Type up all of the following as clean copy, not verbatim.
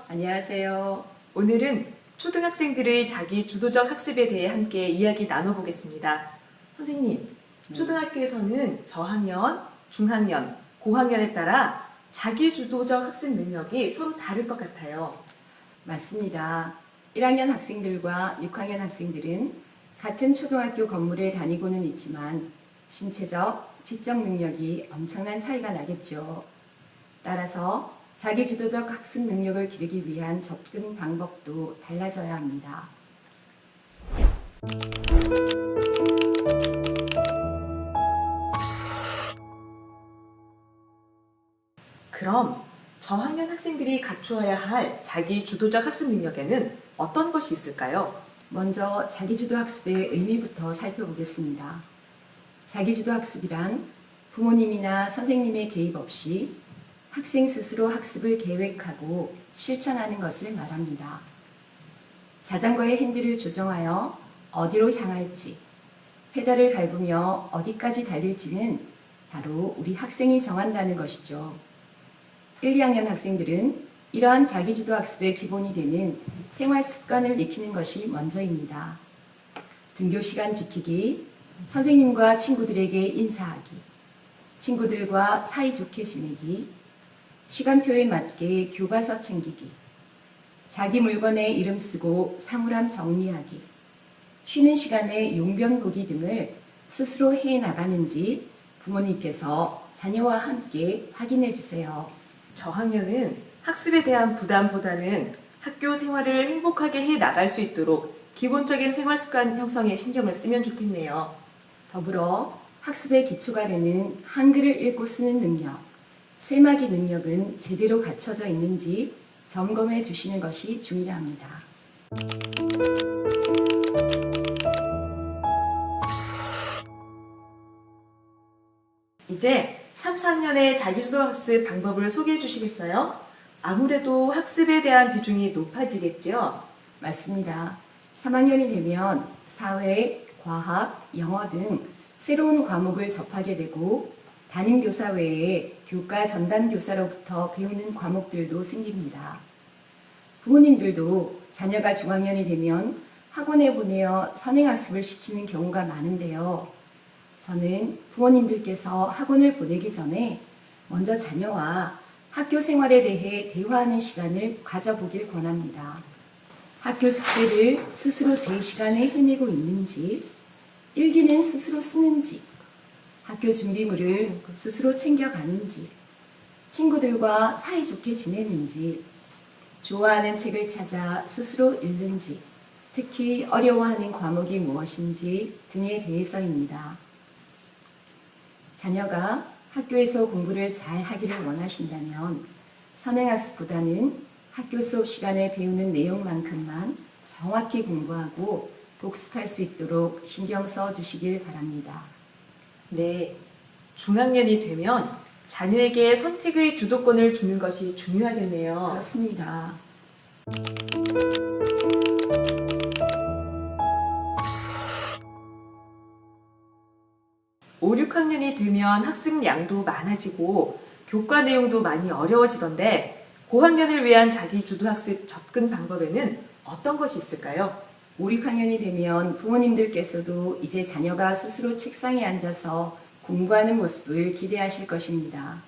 안녕하세요. 오늘은 초등학생들의 자기 주도적 학습에 대해 함께 이야기 나눠보겠습니다. 선생님, 초등학교에서는 저학년, 중학년, 고학년에 따라 자기 주도적 학습 능력이 서로 다를 것 같아요. 맞습니다. 1학년 학생들과 6학년 학생들은 같은 초등학교 건물에 다니고는 있지만 신체적, 지적 능력이 엄청난 차이가 나겠죠. 따라서 자기 주도적 학습 능력을 기르기 위한 접근 방법도 달라져야 합니다. 그럼 저학년 학생들이 갖추어야 할 자기 주도적 학습 능력에는 어떤 것이 있을까요? 먼저 자기주도 학습의 의미부터 살펴보겠습니다. 자기주도 학습이란 부모님이나 선생님의 개입 없이 학생 스스로 학습을 계획하고 실천하는 것을 말합니다. 자전거의 핸들을 조정하여 어디로 향할지, 페달을 밟으며 어디까지 달릴지는 바로 우리 학생이 정한다는 것이죠. 1, 2학년 학생들은 이러한 자기주도 학습의 기본이 되는 생활 습관을 익히는 것이 먼저입니다. 등교 시간 지키기, 선생님과 친구들에게 인사하기, 친구들과 사이좋게 지내기, 시간표에 맞게 교과서 챙기기, 자기 물건에 이름 쓰고 사물함 정리하기, 쉬는 시간에 용변 보기 등을 스스로 해 나가는지 부모님께서 자녀와 함께 확인해 주세요. 저학년은 학습에 대한 부담보다는 학교 생활을 행복하게 해 나갈 수 있도록 기본적인 생활 습관 형성에 신경을 쓰면 좋겠네요. 더불어 학습의 기초가 되는 한글을 읽고 쓰는 능력, 세마기 능력은 제대로 갖춰져 있는지 점검해 주시는 것이 중요합니다. 이제 3, 4학년의 자기주도 학습 방법을 소개해 주시겠어요? 아무래도 학습에 대한 비중이 높아지겠죠? 맞습니다. 3학년이 되면 사회, 과학, 영어 등 새로운 과목을 접하게 되고 담임교사 외에 교과 전담교사로부터 배우는 과목들도 생깁니다. 부모님들도 자녀가 중학년이 되면 학원에 보내어 선행학습을 시키는 경우가 많은데요. 저는 부모님들께서 학원을 보내기 전에 먼저 자녀와 학교 생활에 대해 대화하는 시간을 가져보길 권합니다. 학교 숙제를 스스로 제 시간에 해내고 있는지, 일기는 스스로 쓰는지, 학교 준비물을 스스로 챙겨가는지, 친구들과 사이좋게 지내는지, 좋아하는 책을 찾아 스스로 읽는지, 특히 어려워하는 과목이 무엇인지 등에 대해서입니다. 자녀가 학교에서 공부를 잘 하기를 원하신다면 선행학습보다는 학교 수업 시간에 배우는 내용만큼만 정확히 공부하고 복습할 수 있도록 신경 써 주시길 바랍니다. 네, 중학년이 되면 자녀에게 선택의 주도권을 주는 것이 중요하겠네요. 그렇습니다. 5, 6학년이 되면 학습 양도 많아지고 교과 내용도 많이 어려워지던데 고학년을 위한 자기 주도 학습 접근 방법에는 어떤 것이 있을까요? 5, 6학년이 되면 부모님들께서도 이제 자녀가 스스로 책상에 앉아서 공부하는 모습을 기대하실 것입니다.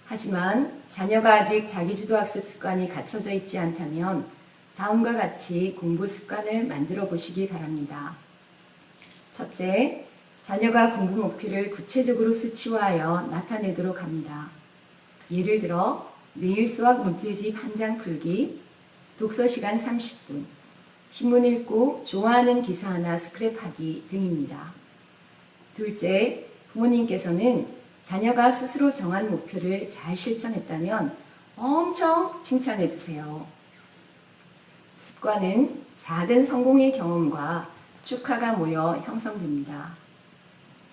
하지만 자녀가 아직 자기주도 학습 습관이 갖춰져 있지 않다면 다음과 같이 공부 습관을 만들어 보시기 바랍니다. 첫째, 자녀가 공부 목표를 구체적으로 수치화하여 나타내도록 합니다. 예를 들어 매일 수학 문제집 한 장 풀기, 독서 시간 30분, 신문 읽고 좋아하는 기사 하나 스크랩하기 등입니다. 둘째, 부모님께서는 자녀가 스스로 정한 목표를 잘 실천했다면 엄청 칭찬해 주세요. 습관은 작은 성공의 경험과 축하가 모여 형성됩니다.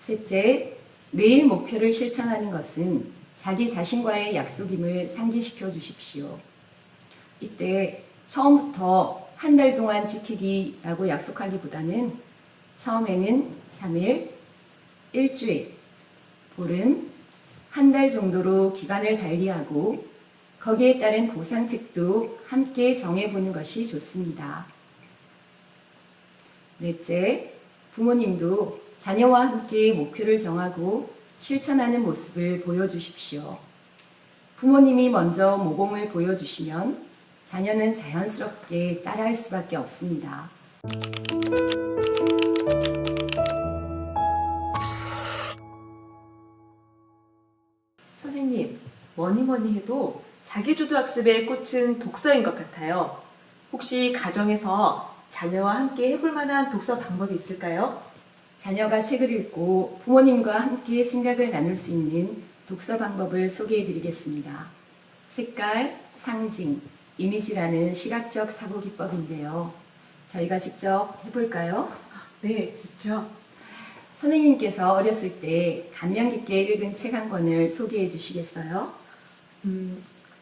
셋째, 매일 목표를 실천하는 것은 자기 자신과의 약속임을 상기시켜 주십시오. 이때 처음부터 한 달 동안 지키기라고 약속하기보다는 처음에는 3일, 일주일, 보름, 한 달 정도로 기간을 달리하고 거기에 따른 보상책도 함께 정해보는 것이 좋습니다. 넷째, 부모님도 자녀와 함께 목표를 정하고 실천하는 모습을 보여주십시오. 부모님이 먼저 모범을 보여주시면 자녀는 자연스럽게 따라할 수밖에 없습니다. 선생님, 뭐니 해도 자기주도학습의 꽃은 독서인 것 같아요. 혹시 가정에서 자녀와 함께 해볼 만한 독서 방법이 있을까요? 자녀가 책을 읽고 부모님과 함께 생각을 나눌 수 있는 독서 방법을 소개해 드리겠습니다. 색깔, 상징, 이미지라는 시각적 사고 기법인데요. 저희가 직접 해볼까요? 네, 좋죠. 선생님께서 어렸을 때 감명 깊게 읽은 책 한 권을 소개해 주시겠어요?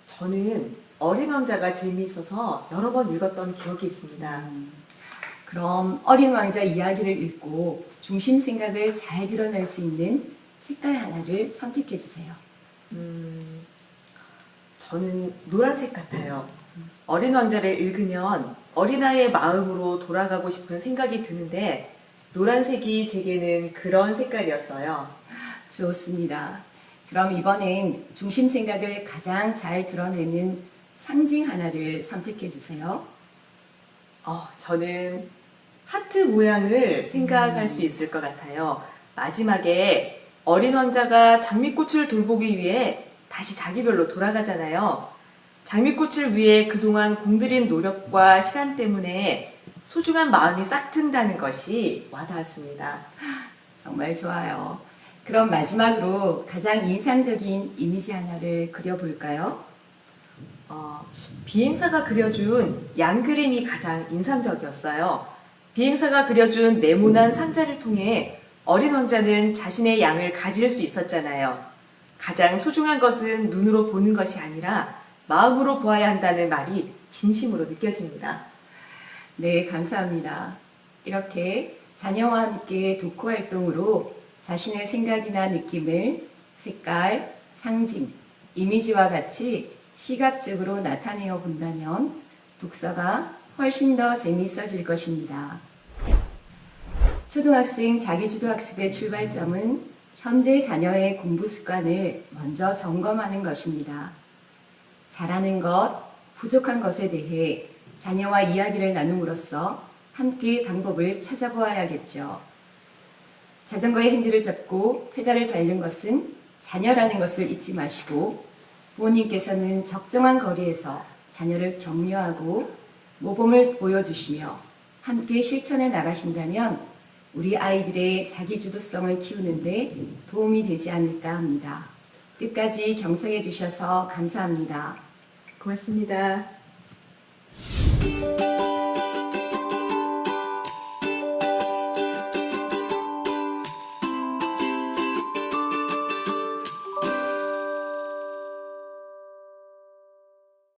저는 어린 왕자가 재미있어서 여러 번 읽었던 기억이 있습니다. 그럼 어린 왕자 이야기를 읽고 중심 생각을 잘 드러낼 수 있는 색깔 하나를 선택해 주세요. 저는 노란색 같아요. 어린 왕자를 읽으면 어린아이의 마음으로 돌아가고 싶은 생각이 드는데 노란색이 제게는 그런 색깔이었어요. 좋습니다. 그럼 이번엔 중심 생각을 가장 잘 드러내는 상징 하나를 선택해 주세요. 저는 하트 모양을 생각할 수 있을 것 같아요. 마지막에 어린 왕자가 장미꽃을 돌보기 위해 다시 자기 별로 돌아가잖아요. 장미꽃을 위해 그동안 공들인 노력과 시간 때문에 소중한 마음이 싹 튼다는 것이 와닿았습니다. 정말 좋아요. 그럼 마지막으로 가장 인상적인 이미지 하나를 그려볼까요? 비행사가 그려준 양 그림이 가장 인상적이었어요. 비행사가 그려준 네모난 상자를 통해 어린 왕자는 자신의 양을 가질 수 있었잖아요. 가장 소중한 것은 눈으로 보는 것이 아니라 마음으로 보아야 한다는 말이 진심으로 느껴집니다. 네, 감사합니다. 이렇게 자녀와 함께 독후 활동으로 자신의 생각이나 느낌을 색깔, 상징, 이미지와 같이 시각적으로 나타내어 본다면 독서가 훨씬 더 재미있어질 것입니다. 초등학생 자기주도학습의 출발점은 현재 자녀의 공부 습관을 먼저 점검하는 것입니다. 잘하는 것, 부족한 것에 대해 자녀와 이야기를 나눔으로써 함께 방법을 찾아보아야겠죠. 자전거의 핸들을 잡고 페달을 밟는 것은 자녀라는 것을 잊지 마시고 부모님께서는 적정한 거리에서 자녀를 격려하고 모범을 보여주시며 함께 실천해 나가신다면 우리 아이들의 자기주도성을 키우는데 도움이 되지 않을까 합니다. 끝까지 경청해 주셔서 감사합니다. 고맙습니다.